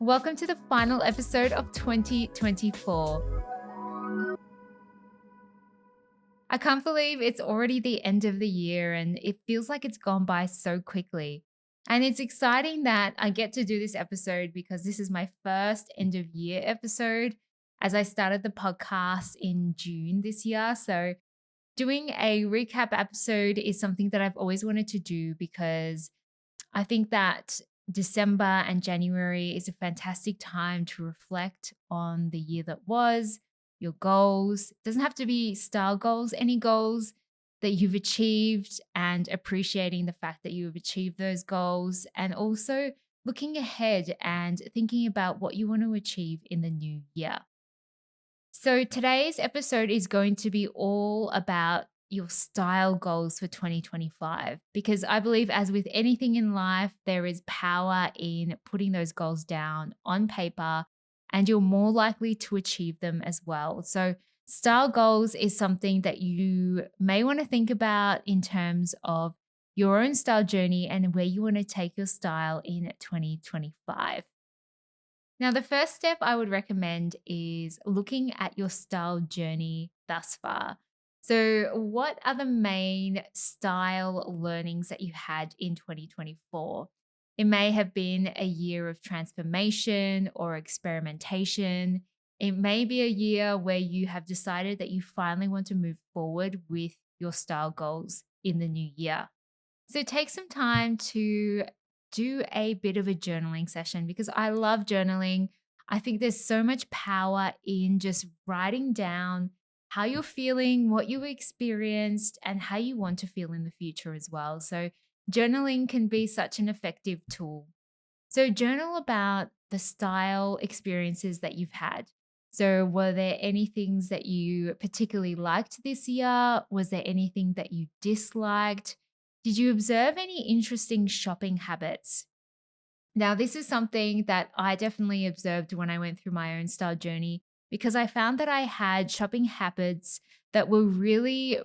Welcome to the final episode of 2024. I can't believe it's already the end of the year and it feels like it's gone by so quickly. And it's exciting that I get to do this episode because this is my first end of year episode as I started the podcast in June this year. So, doing a recap episode is something that I've always wanted to do because I think that December and January is a fantastic time to reflect on the year that was, your goals. It doesn't have to be style goals, any goals that you've achieved and appreciating the fact that you have achieved those goals and also looking ahead and thinking about what you want to achieve in the new year. So today's episode is going to be all about your style goals for 2025 because I believe, as with anything in life, there is power in putting those goals down on paper and you're more likely to achieve them as well. So, style goals is something that you may want to think about in terms of your own style journey and where you want to take your style in 2025. Now, the first step I would recommend is looking at your style journey thus far. So, what are the main style learnings that you had in 2024? It may have been a year of transformation or experimentation. It may be a year where you have decided that you finally want to move forward with your style goals in the new year. So take some time to do a bit of a journaling session because I love journaling. I think there's so much power in just writing down how you're feeling, what you experienced, and how you want to feel in the future as well. So, journaling can be such an effective tool. So, journal about the style experiences that you've had. So, were there any things that you particularly liked this year? Was there anything that you disliked? Did you observe any interesting shopping habits? Now, this is something that I definitely observed when I went through my own style journey because I found that I had shopping habits that were really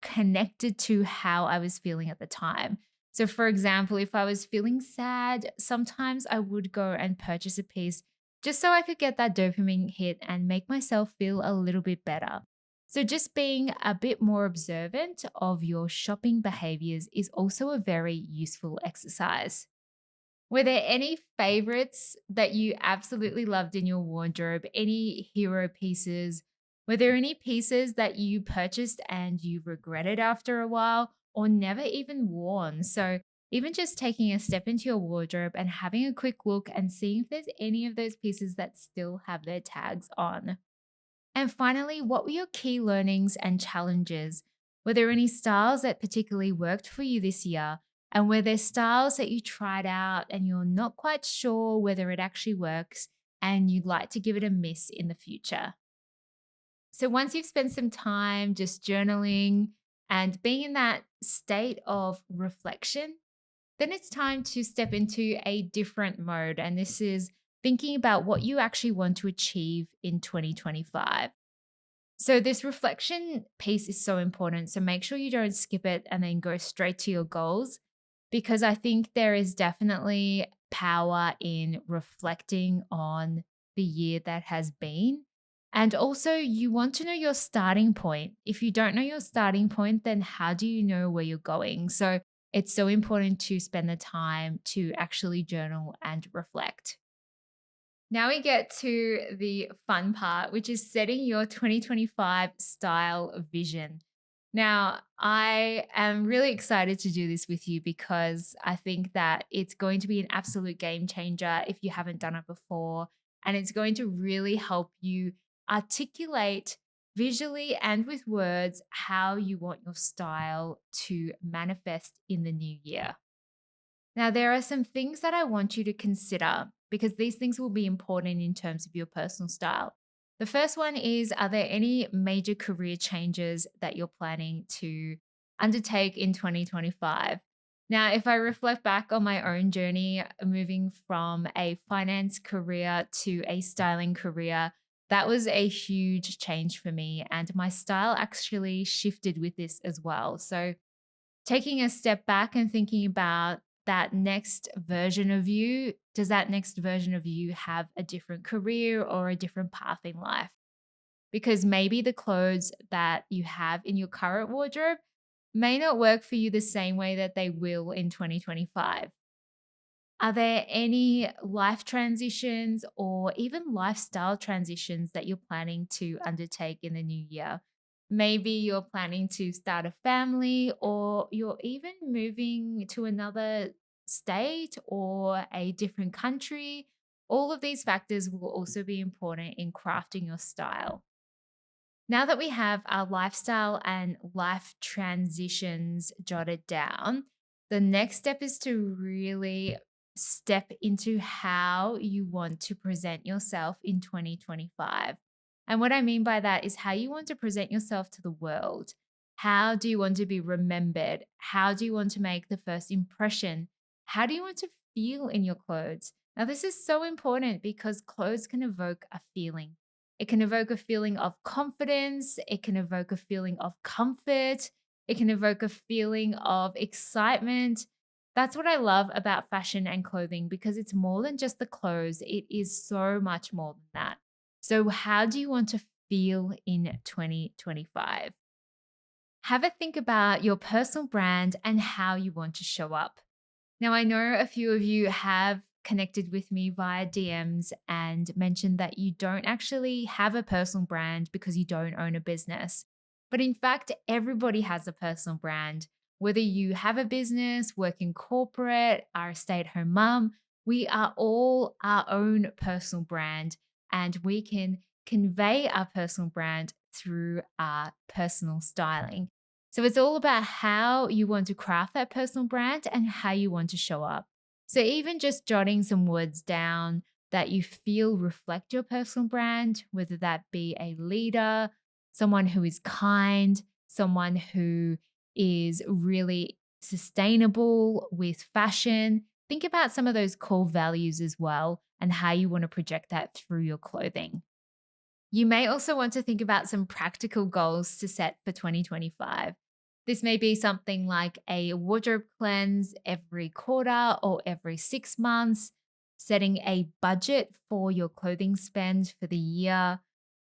connected to how I was feeling at the time. So, for example, if I was feeling sad, sometimes I would go and purchase a piece just so I could get that dopamine hit and make myself feel a little bit better. So, just being a bit more observant of your shopping behaviors is also a very useful exercise. Were there any favorites that you absolutely loved in your wardrobe? Any hero pieces? Were there any pieces that you purchased and you regretted after a while or never even worn? So, even just taking a step into your wardrobe and having a quick look and seeing if there's any of those pieces that still have their tags on. And finally, what were your key learnings and challenges? Were there any styles that particularly worked for you this year? And were there styles that you tried out and you're not quite sure whether it actually works and you'd like to give it a miss in the future? So, once you've spent some time just journaling and being in that state of reflection, then it's time to step into a different mode. And this is thinking about what you actually want to achieve in 2025. So this reflection piece is so important. So make sure you don't skip it and then go straight to your goals because I think there is definitely power in reflecting on the year that has been. And also, you want to know your starting point. If you don't know your starting point, then how do you know where you're going? So, it's so important to spend the time to actually journal and reflect. Now we get to the fun part, which is setting your 2025 style vision. Now, I am really excited to do this with you because I think that it's going to be an absolute game changer if you haven't done it before. And it's going to really help you articulate visually and with words how you want your style to manifest in the new year. Now, there are some things that I want you to consider because these things will be important in terms of your personal style. The first one is, are there any major career changes that you're planning to undertake in 2025? Now, if I reflect back on my own journey, moving from a finance career to a styling career, that was a huge change for me. And my style actually shifted with this as well. So, taking a step back and thinking about that next version of you, does that next version of you have a different career or a different path in life? Because maybe the clothes that you have in your current wardrobe may not work for you the same way that they will in 2025. Are there any life transitions or even lifestyle transitions that you're planning to undertake in the new year? Maybe you're planning to start a family, or you're even moving to another state or a different country. All of these factors will also be important in crafting your style. Now that we have our lifestyle and life transitions jotted down, the next step is to really step into how you want to present yourself in 2025. And what I mean by that is how you want to present yourself to the world. How do you want to be remembered? How do you want to make the first impression? How do you want to feel in your clothes? Now, this is so important because clothes can evoke a feeling. It can evoke a feeling of confidence. It can evoke a feeling of comfort. It can evoke a feeling of excitement. That's what I love about fashion and clothing, because it's more than just the clothes. It is so much more than that. So, how do you want to feel in 2025? Have a think about your personal brand and how you want to show up. Now, I know a few of you have connected with me via DMs and mentioned that you don't actually have a personal brand because you don't own a business. But in fact, everybody has a personal brand. Whether you have a business, work in corporate, are a stay at home mum, we are all our own personal brand, and we can convey our personal brand through our personal styling. So it's all about how you want to craft that personal brand and how you want to show up. So even just jotting some words down that you feel reflect your personal brand, whether that be a leader, someone who is kind, someone who is really sustainable with fashion. Think about some of those core values as well and how you want to project that through your clothing. You may also want to think about some practical goals to set for 2025. This may be something like a wardrobe cleanse every quarter or every 6 months, setting a budget for your clothing spend for the year.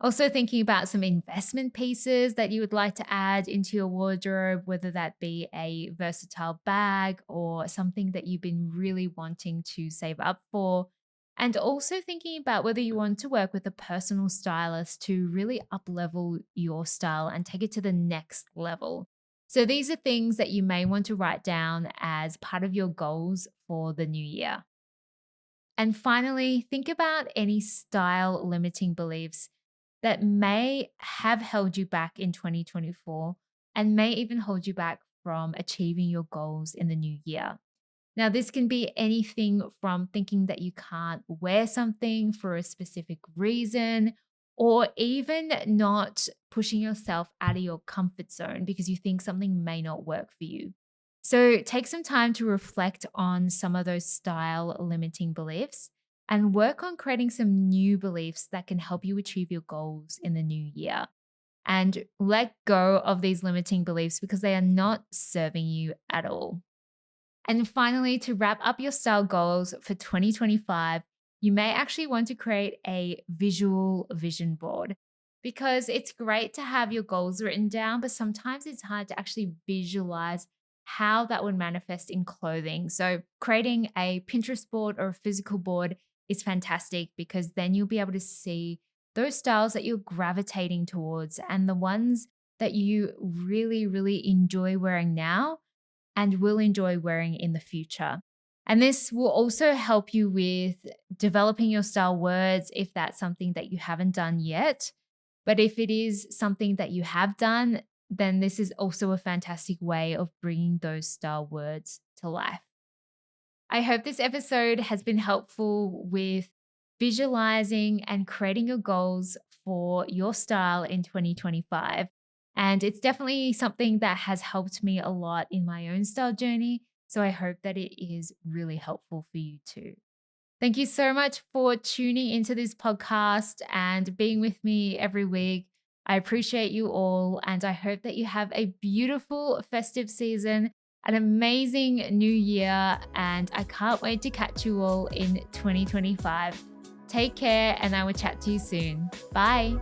Also, thinking about some investment pieces that you would like to add into your wardrobe, whether that be a versatile bag or something that you've been really wanting to save up for. And also thinking about whether you want to work with a personal stylist to really up level your style and take it to the next level. So, these are things that you may want to write down as part of your goals for the new year. And finally, think about any style limiting beliefs that may have held you back in 2024 and may even hold you back from achieving your goals in the new year. Now, this can be anything from thinking that you can't wear something for a specific reason, or even not pushing yourself out of your comfort zone because you think something may not work for you. So, take some time to reflect on some of those style limiting beliefs and work on creating some new beliefs that can help you achieve your goals in the new year. And let go of these limiting beliefs because they are not serving you at all. And finally, to wrap up your style goals for 2025, you may actually want to create a visual vision board, because it's great to have your goals written down, but sometimes it's hard to actually visualize how that would manifest in clothing. So, creating a Pinterest board or a physical board is fantastic because then you'll be able to see those styles that you're gravitating towards and the ones that you really, really enjoy wearing now and will enjoy wearing in the future. And this will also help you with developing your style words if that's something that you haven't done yet. But if it is something that you have done, then this is also a fantastic way of bringing those style words to life. I hope this episode has been helpful with visualizing and creating your goals for your style in 2025. And it's definitely something that has helped me a lot in my own style journey. So I hope that it is really helpful for you too. Thank you so much for tuning into this podcast and being with me every week. I appreciate you all, and I hope that you have a beautiful festive season an amazing new year, and I can't wait to catch you all in 2025. Take care, and I will chat to you soon. Bye.